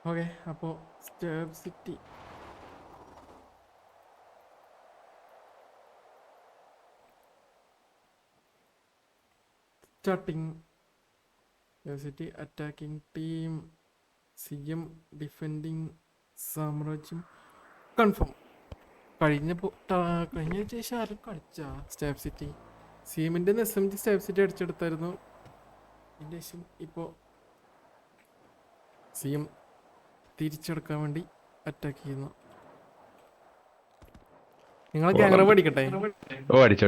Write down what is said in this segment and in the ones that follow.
Okay, അപ്പോൾ stab city starting. Stab city attacking team, CM defending, സാമ്രാജ്യം confirm. കഴിഞ്ഞ ശേഷം ആരും കളിച്ച സ്റ്റേബ് സിറ്റി സിഎമ്മിൻ്റെ SMG സ്റ്റേബ് സിറ്റി അടിച്ചെടുത്തായിരുന്നു. അതിൻ്റെ ശേഷം ഇപ്പോൾ സിഎം തിരിച്ചെടുക്കാൻ വേണ്ടി അറ്റാക്ക് ചെയ്യുന്നു. നിങ്ങൾ ഗ്യാങ് റബ് അടിക്കട്ടെ? ഓ അടിച്ചു.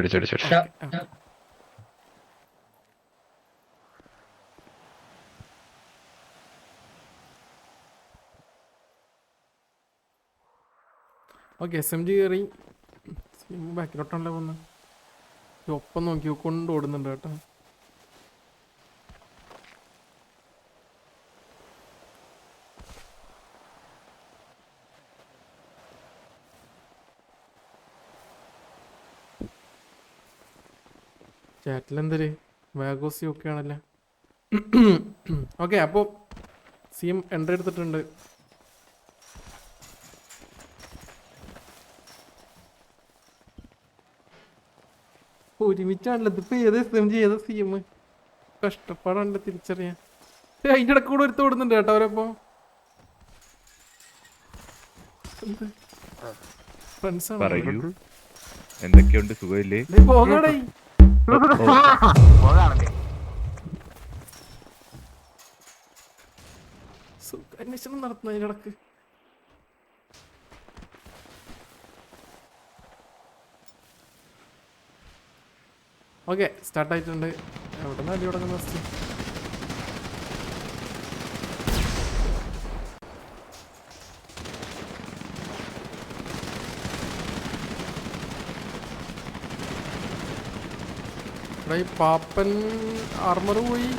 ഓക്കെ, SMG കയറി. ബാക്കിലോട്ടാണല്ലോ വന്ന് ഒപ്പം നോക്കി കൊണ്ട് ഓടുന്നുണ്ട് കേട്ടോ. ചാറ്റിലെന്തൊരു വാഗോസി ഒക്കെ ആണല്ലോ. ഓക്കെ, അപ്പോൾ സിഎം എൻട്രി എടുത്തിട്ടുണ്ട്. ഒരുമിച്ചാണല്ലോ ഇതിപ്പോ. ഏത് SMG ഏത് സിഎം കഷ്ടപ്പാടാണല്ലോ തിരിച്ചറിയാൻ. അതിൻ്റെ ഇടയ്ക്ക് കൂടെ ഒരുത്ത് ഓടുന്നുണ്ട് കേട്ടോ അവരപ്പോ. പറയൂ, എന്തൊക്കെയുണ്ട്? സുഖമില്ലേ? പോകണേ. അന്വേഷണം നടത്തുന്ന അതിനിടക്ക്. ഓക്കെ, സ്റ്റാർട്ടായിട്ടുണ്ട്. എവിടെ നിന്ന് അടി തുടങ്ങുന്ന ഫസ്റ്റ്? ഈ പാപ്പൻ ആർമർ പോയി.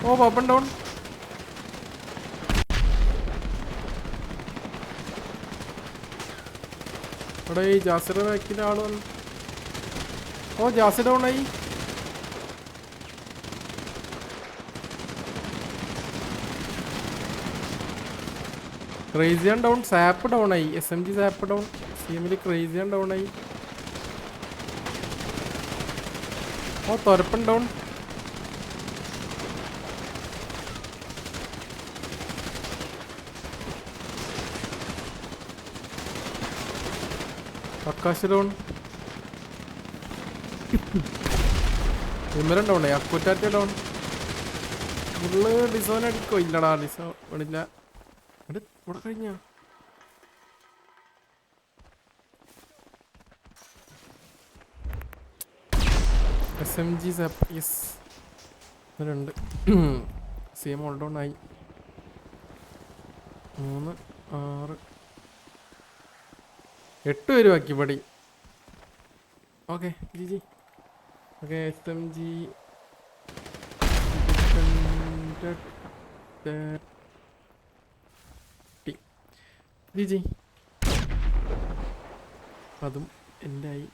ഓ, പാപ്പൻ ഡൗൺ. ഇവിടെ ഈ ജാസിയുടെ ബാക്കിൽ ആള് വന്നു. ഓ, ജാസി ഡൗൺ ആയി. ക്രേസിയാൻ ഡൗൺ. സാപ്പ് ഡൗൺ ആയി. SMG സാപ്പ് ഡൗൺ. സിഎമ്മിൽ ക്രേസിയാൻ ഡൗൺ ആയി. ഓ, തുരപ്പൻ ഡൗൺ. ആകാശ് ഡൗൺ. വിമരൻ ഡൗൺ ആയി. അക്കുറ്റാറ്റ ഡൗൺ. ഫുള്ള് ഡിസോൻ അടിക്കോ? ഇല്ലടാ, ഡിസോ ഇല്ല. ഇവിടെ കഴിഞ്ഞ SMG സാപ്പ്. യെസ്, രണ്ട്. സിഎം ഓൾ ഡൗൺ ആയി. 3, 6, 8 പേര് ബാക്കി പടി. Okay, G. Okay, SMG G. അതും എൻ്റെ ആയി.